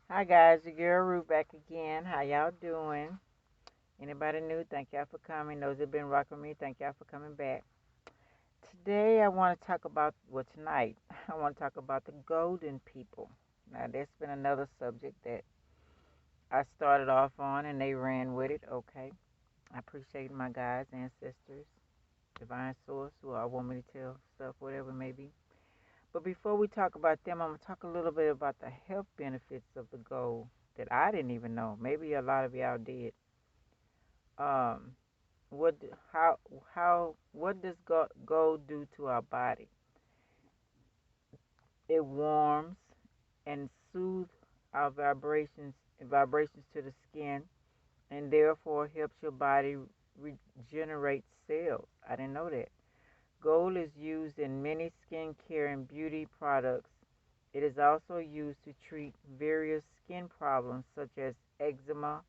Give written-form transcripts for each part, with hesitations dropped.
Hi guys, your girl Ruth back again. How y'all doing? Anybody new? Thank y'all for coming. Those that been rocking me, thank y'all for coming back. Today I want to talk about tonight I want to talk about the golden people. Now that's been another subject that I started off on and they ran with it. Okay. I appreciate my guys, ancestors, divine source who all want me to tell stuff, whatever it may be. But before we talk about them, I'm gonna talk a little bit about the health benefits of the gold that I didn't even know. Maybe a lot of y'all did. Um, what what does gold do to our body? It warms and soothes our vibrations to the skin, and therefore helps your body regenerate cells. I didn't know that. Gold is used in many skincare and beauty products. It is also used to treat various skin problems such as eczema,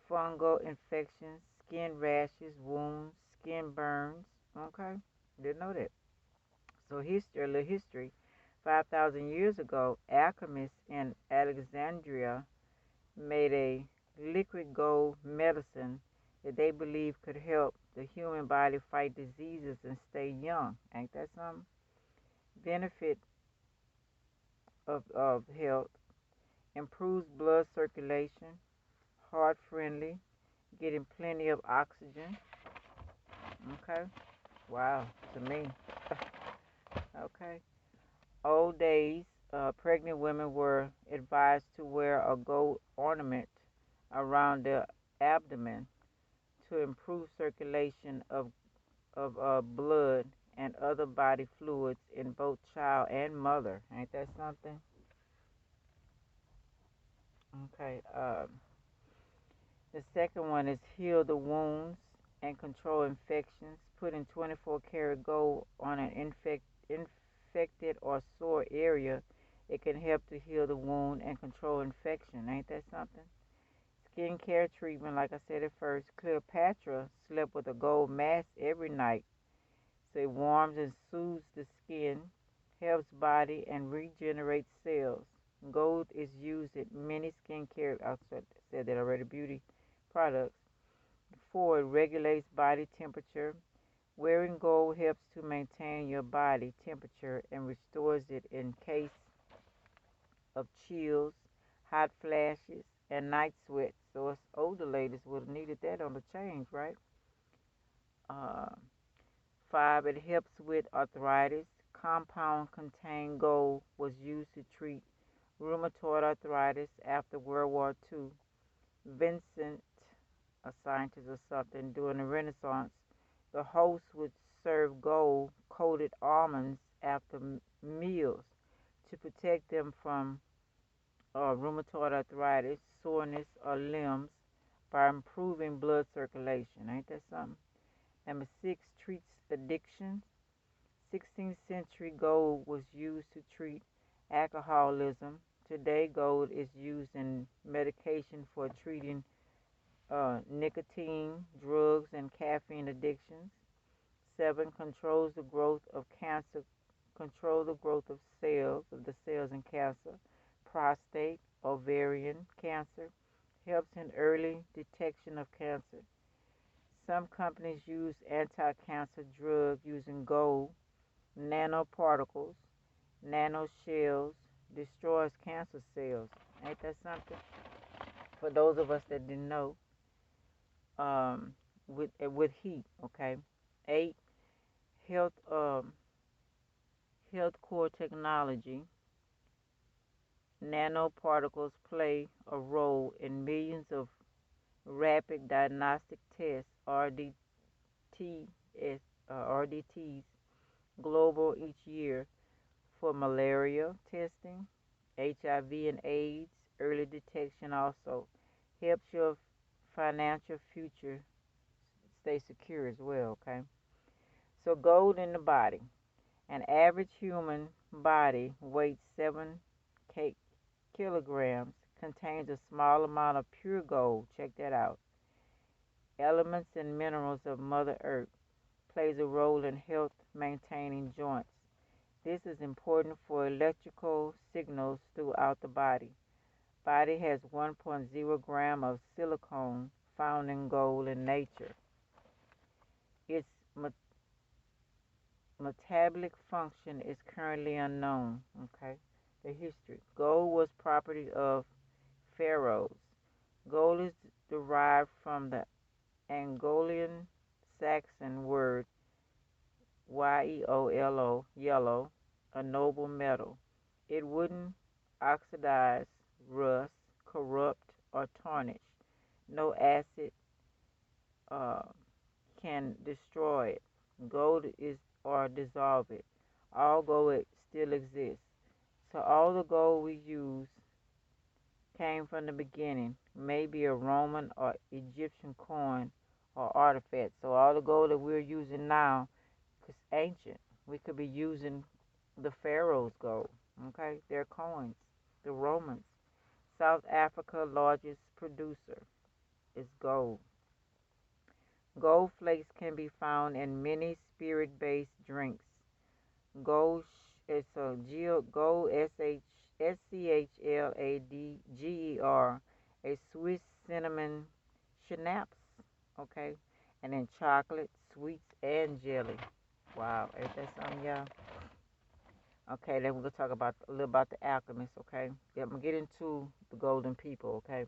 fungal infections, skin rashes, wounds, skin burns. Okay, didn't know that. So history, a little history. 5,000 years ago, alchemists in Alexandria made a liquid gold medicine that they believed could help the human body fight diseases and stay young. Ain't that something? Benefit of health: improves blood circulation, heart friendly, getting plenty of oxygen. Okay. Wow, to me. Okay. Old days, pregnant women were advised to wear a gold ornament around their abdomen to improve circulation of blood and other body fluids in both child and mother. Ain't that something? Okay. The second one is heal the wounds and control infections. Putting 24 karat gold on an infected or sore area, it can help to heal the wound and control infection. Ain't that something? Skincare treatment, like I said at first, Cleopatra slept with a gold mask every night. So it warms and soothes the skin, helps body and regenerates cells. Gold is used in many skincare, I said that already, beauty products. 4. It regulates body temperature. Wearing gold helps to maintain your body temperature and restores it in case of chills, hot flashes, and night sweats. So us older ladies would have needed that on the change, right? Uh, 5. It helps with arthritis. Compound contained gold was used to treat rheumatoid arthritis after World War II. Vincent, a scientist or something, during the Renaissance, the host would serve gold coated almonds after meals to protect them from rheumatoid arthritis, soreness, or limbs by improving blood circulation. Ain't that something? Number 6, treats addiction. 16th century gold was used to treat alcoholism. Today, gold is used in medication for treating nicotine, drugs, and caffeine addictions. 7, control the growth of the cells in cancer, prostate, ovarian cancer, helps in early detection of cancer. Some companies use anti-cancer drugs using gold, nanoparticles, nanoshells, destroys cancer cells. Ain't that something? For those of us that didn't know, with heat, okay. 8, health health core technology. Nanoparticles play a role in millions of rapid diagnostic tests RDTs global each year for malaria testing, HIV and AIDS, early detection also helps your financial future stay secure as well, okay? So gold in the body. An average human body weighs 7 kilograms, contains a small amount of pure gold. Check that out. Elements and minerals of Mother Earth plays a role in health maintaining joints. This is important for electrical signals throughout the body. Body has 1.0 gram of silicon found in gold in nature. Its metabolic function is currently unknown. Okay. The history. Gold was property of pharaohs. Gold is derived from the Angolian Saxon word yeolo, yellow, a noble metal. It wouldn't oxidize, rust, corrupt, or tarnish. No acid uh, can destroy it. Gold is or dissolve it. All gold still exists. So all the gold we use came from the beginning, maybe a Roman or Egyptian coin or artifact. So all the gold that we're using now is ancient. We could be using the Pharaoh's gold. Okay, their coins. The Romans. South Africa largest producer is gold. Gold flakes can be found in many spirit-based drinks. Gold is a gold SCHLADGER, a Swiss cinnamon schnapps, okay, and then chocolate, sweets, and jelly. Wow, ain't that something, y'all? Okay, then we're gonna talk about a little about the alchemists, okay? Yeah, I'm gonna get into the golden people, okay?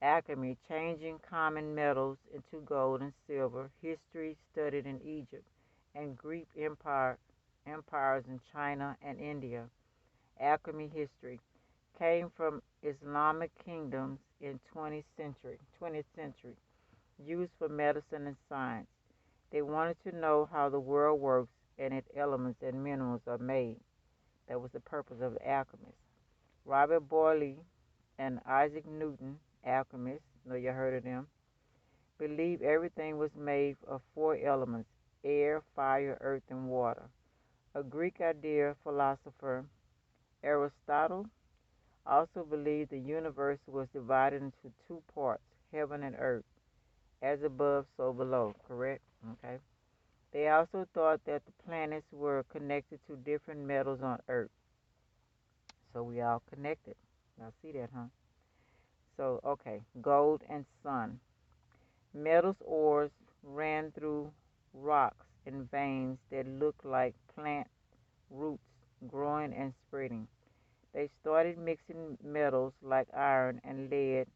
Alchemy, changing common metals into gold and silver. History studied in Egypt and Greek empires in China and India. Alchemy history came from Islamic kingdoms in 20th century, used for medicine and science. They wanted to know how the world works and its elements and minerals are made. That was the purpose of the alchemists. Robert Boyle and Isaac Newton, alchemists, know you heard of them, believed everything was made of four elements: air, fire, earth, and water. A Greek idea philosopher, Aristotle, also believed the universe was divided into two parts, heaven and earth, as above, so below, correct? Okay. They also thought that the planets were connected to different metals on earth. So we all connected. Y'all see that, huh? So, okay, gold and sun. Metals ores ran through rocks in veins that looked like plant roots growing and spreading. They started mixing metals like iron and lead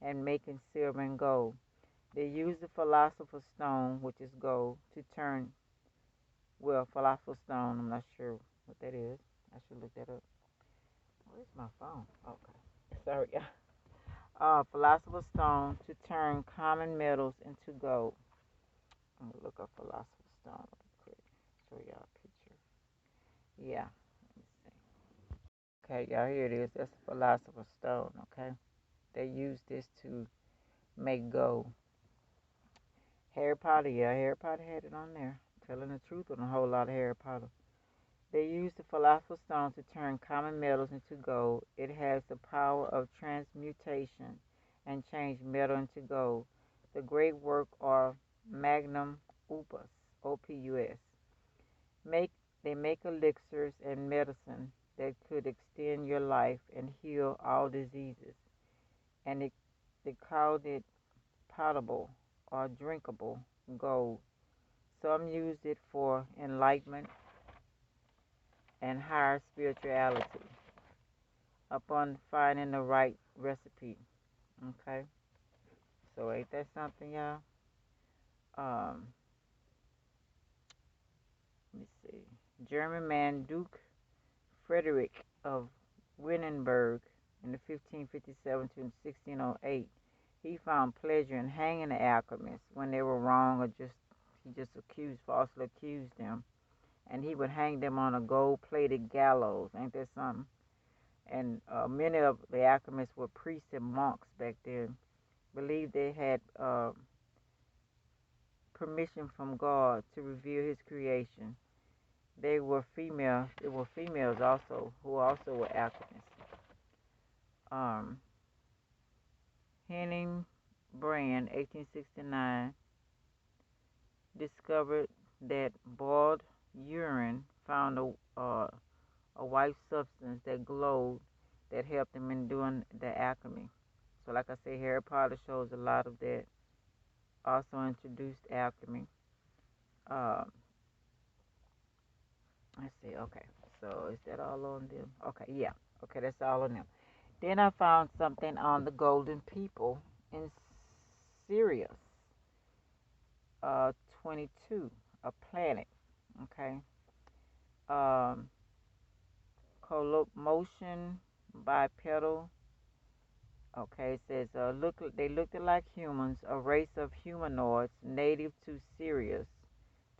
and making silver and gold. They used the philosopher's stone, which is gold, to turn, well, philosopher's stone, I'm not sure what that is. I should look that up. Where's my phone? Okay. Sorry, y'all. Philosopher's stone to turn common metals into gold. I'm gonna look up philosopher's stone real quick. Show y'all a picture. Yeah. Let me see. Okay, y'all, here it is. That's the philosopher's stone. Okay. They use this to make gold. Harry Potter, yeah, Harry Potter had it on there. Telling the truth on a whole lot of Harry Potter. They use the philosopher's stone to turn common metals into gold. It has the power of transmutation and change metal into gold. The great work of magnum opus, OPUS. Make they make elixirs and medicine that could extend your life and heal all diseases. And they called it potable or drinkable gold. Some used it for enlightenment and higher spirituality upon finding the right recipe. Okay, so ain't that something, y'all? Um, let me see. German man Duke Frederick of Wittenberg in the 1557 to 1608, he found pleasure in hanging the alchemists when they were wrong or just he just falsely accused them, and he would hang them on a gold-plated gallows. Ain't that something? And many of the alchemists were priests and monks back then. Believed they had permission from God to reveal His creation. They were female. There were females also who also were alchemists. Um, Henning Brand, 1869, discovered that boiled urine found a white substance that glowed that helped them in doing the alchemy. So, like I said, Harry Potter shows a lot of that. Also introduced alchemy. Um, let's see. Okay, so is that all on them? Okay, yeah. Okay, that's all on them. Then I found something on the golden people in Sirius, 22, a planet. Okay. Um, Colomotion bipedal. Okay, it says they looked like humans, a race of humanoids native to Sirius.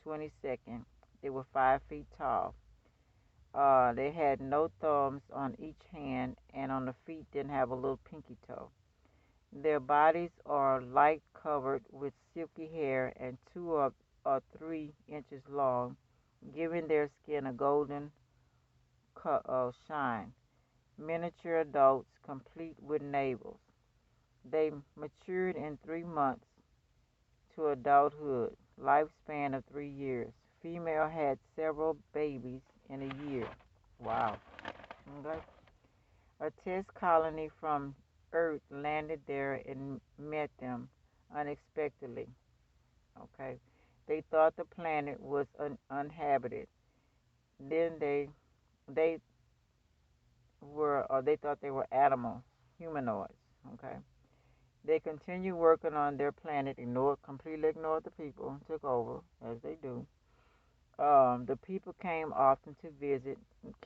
22nd. They were 5 feet tall. They had no thumbs on each hand, and on the feet didn't have a little pinky toe. Their bodies are light covered with silky hair and 2 or 3 inches long, giving their skin a golden shine. Miniature adults, complete with navels. They matured in 3 months to adulthood, lifespan of 3 years. Female had several babies in a year. Wow. Okay. A test colony from Earth landed there and met them unexpectedly. Okay. They thought the planet was uninhabited. Then they they thought they were animals, humanoids. Okay. They continued working on their planet, completely ignored the people, took over as they do. The people came often to visit,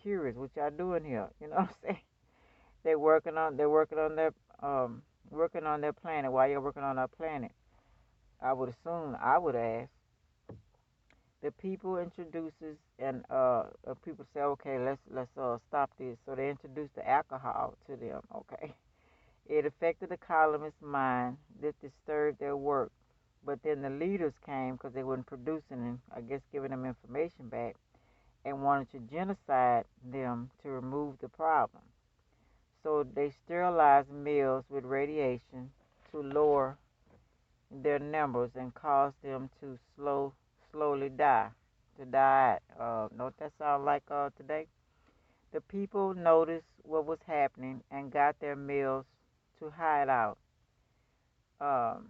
curious, what y'all doing here? You know what I'm saying? They're working on their planet. Why you're working on our planet? I would assume I would ask. The people introduces and people say, okay, let's stop this. So they introduced the alcohol to them. Okay, it affected the colonists' mind. This disturbed their work. But then the leaders came because they weren't producing and I guess giving them information back and wanted to genocide them to remove the problem. So they sterilized males with radiation to lower their numbers and cause them to slowly die. To die. Don't that sound like today? The people noticed what was happening and got their males to hide out. Um,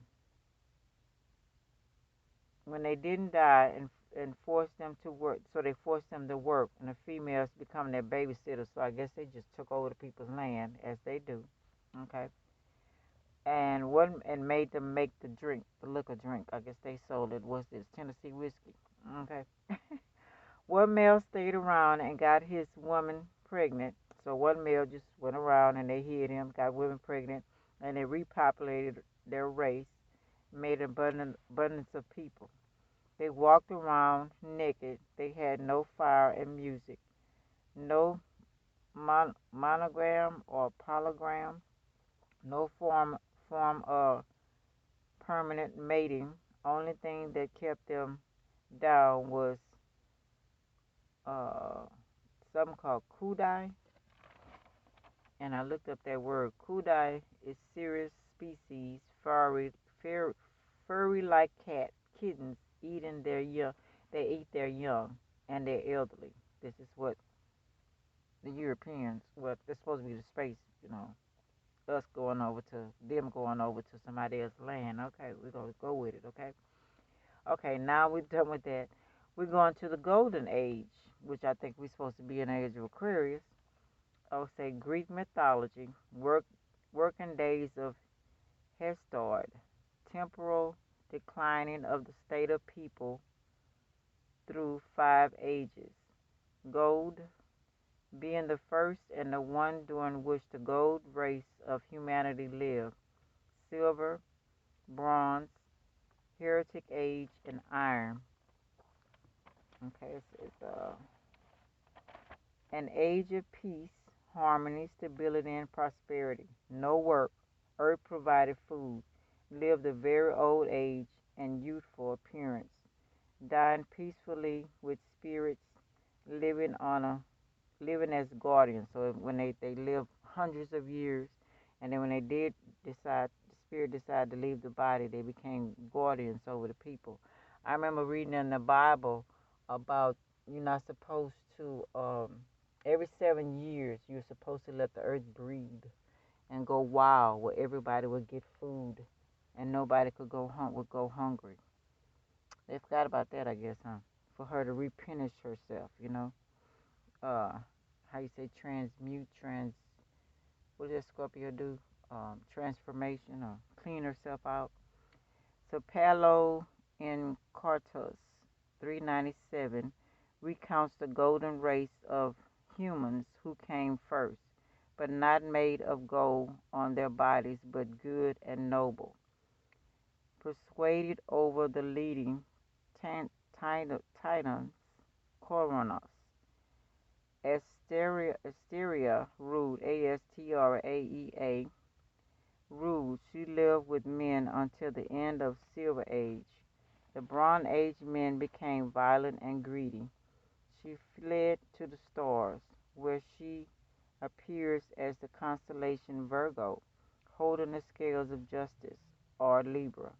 when they didn't die and forced them to work, so they forced them to work, and the females become their babysitters. So I guess they just took over the people's land as they do. Okay. And made them make the liquor drink. I guess they sold it. Was this Tennessee whiskey? Okay. One male stayed around and got his woman pregnant. So one male just went around and they hid him, got women pregnant, and they repopulated their race, made an abundance of people. They walked around naked. They had no fire and music, no monogram or polygram, no form of permanent mating. Only thing that kept them down was uh, something called kudai. And I looked up that word. Kudai is Sirius species, furry like kittens eating their young. They eat their young and their elderly. This is what the Europeans, what they're supposed to be the space, us going over to them going over to somebody else's land. Okay, we're gonna go with it. Okay. Okay, now we're done with that. We're going to the Golden Age, which I think we're supposed to be in the age of Aquarius. I'll say Greek mythology, working days of Hestod, temporal declining of the state of people through 5 ages. Gold being the first and the one during which the gold race of humanity lived. Silver, bronze, heretic age, and iron. Okay, it's an age of peace, harmony, stability, and prosperity. No work. Earth provided food. Lived a very old age and youthful appearance. Dying peacefully with spirits living on a living as guardians. So when they lived hundreds of years, and then when they did decide, the spirit decided to leave the body, they became guardians over the people. I remember reading in the Bible about you're not supposed to Every 7 years, you're supposed to let the earth breathe and go wild, where everybody would get food and nobody would go hungry. They forgot about that, I guess, huh? For her to replenish herself, Uh, how you say transmute, what does Scorpio do? Transformation or clean herself out. So Palo in Cartus 397 recounts the golden race of humans who came first, but not made of gold on their bodies, but good and noble, persuaded over the leading Titans, Coronos. Asteria ruled, Astraea ruled. She lived with men until the end of Silver Age. The Bronze Age men became violent and greedy. She fled to the stars, where she appears as the constellation Virgo, holding the scales of justice, or Libra.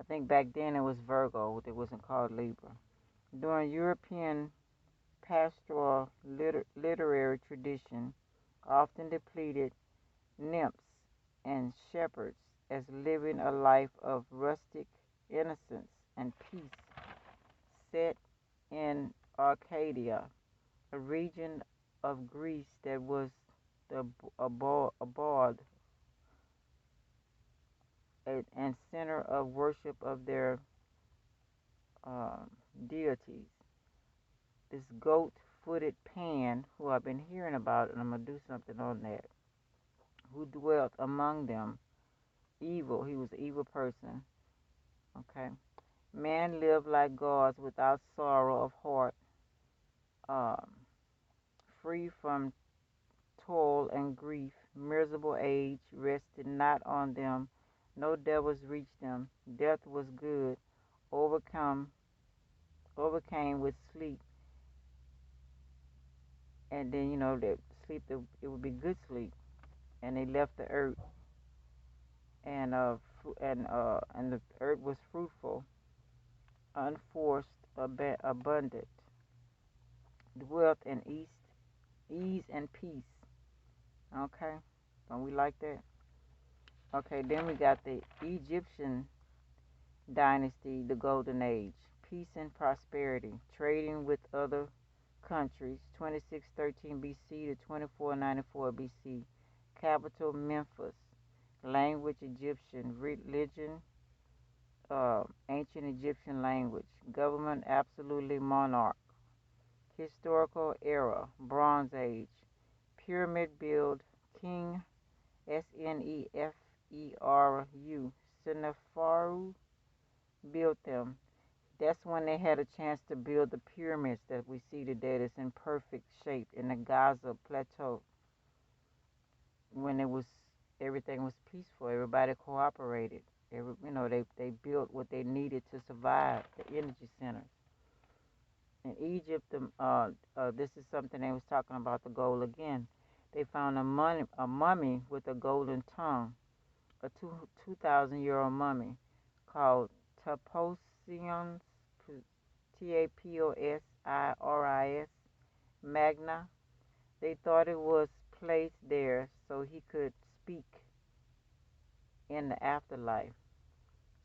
I think back then it was Virgo, it wasn't called Libra. During European pastoral literary tradition, often depicted nymphs and shepherds as living a life of rustic innocence and peace, set in Arcadia, a region of Greece that was the abode and center of worship of their um, deities. This goat-footed Pan, who I've been hearing about, and I'm going to do something on that, who dwelt among them, evil. He was an evil person. Okay. Man lived like gods without sorrow of heart, um, free from toil and grief. Miserable age rested not on them. No devils reached them. Death was good, overcome, overcame with sleep, and then that sleep it would be good sleep, and they left the earth, and the earth was fruitful, unforced, abundant, dwelt in ease and peace. Okay, don't we like that? Okay, then we got the Egyptian dynasty, the Golden Age, peace and prosperity, trading with other countries, 2613 BC to 2494 BC, capital Memphis, language Egyptian, religion ancient Egyptian language, government absolutely monarch, historical era, Bronze Age, pyramid build, King Sneferu, Seneferu built them. That's when they had a chance to build the pyramids that we see today that's in perfect shape in the Gaza plateau when it was everything was peaceful, everybody cooperated. They built what they needed to survive, the energy centers. In Egypt, this is something they was talking about the gold again. They found a mummy with a golden tongue, a 2,000-year-old mummy called Taposians, Taposiris Magna. They thought it was placed there so he could speak in the afterlife.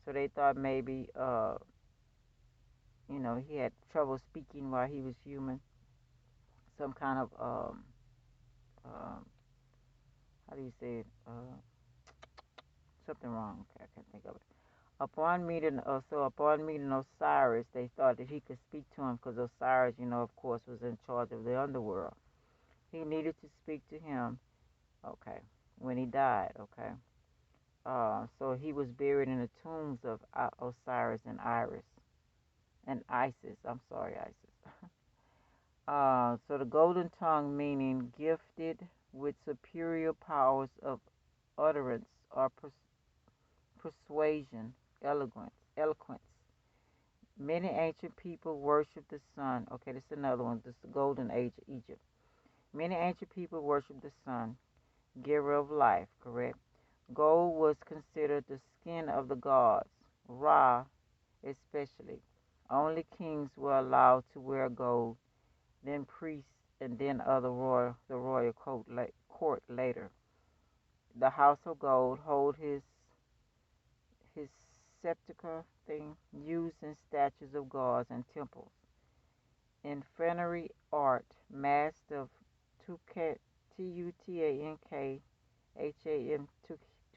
So they thought maybe, he had trouble speaking while he was human. Some kind of, um, how do you say it? Something wrong. Okay, I can't think of it. Upon meeting Osiris, they thought that he could speak to him because Osiris, of course, was in charge of the underworld. He needed to speak to him. Okay, when he died. Okay. So he was buried in the tombs of Osiris and Isis. I'm sorry, Isis. So the golden tongue meaning gifted with superior powers of utterance or persuasion, eloquence. Many ancient people worship the sun. Okay, this is another one. This is the golden age of Egypt. Many ancient people worship the sun, giver of life, correct? Gold was considered the skin of the gods, Ra especially. Only kings were allowed to wear gold, then priests and then the royal court later. The house of gold hold his sepulchre thing used in statues of gods and temples. In Fennery art, masked of Tutankham,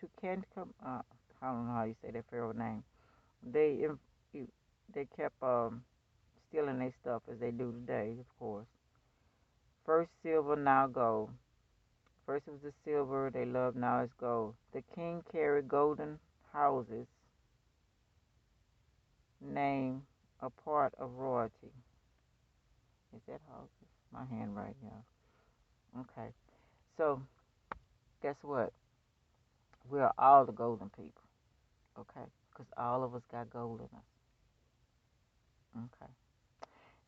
Tutankham, I don't know how you say that pharaoh name. They they kept stealing their stuff as they do today, of course. First silver, now gold. First it was the silver they loved, now it's gold. The king carried golden houses, name a part of royalty. Is that houses? My hand right here. Okay. So guess what? We are all the golden people. Okay. Because all of us got gold in us. Okay.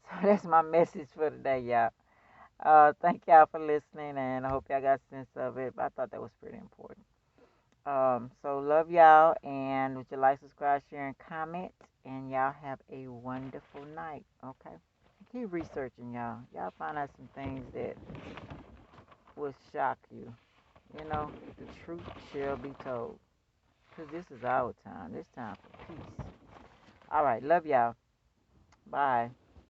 So that's my message for today, y'all. Thank y'all for listening, and I hope y'all got a sense of it. But I thought that was pretty important. So love y'all, and would you like, subscribe, share, and comment? And y'all have a wonderful night. Okay. Keep researching, y'all. Y'all find out some things that will shock you. You know, the truth shall be told. Because this is our time. This time for peace. All right. Love y'all. Bye.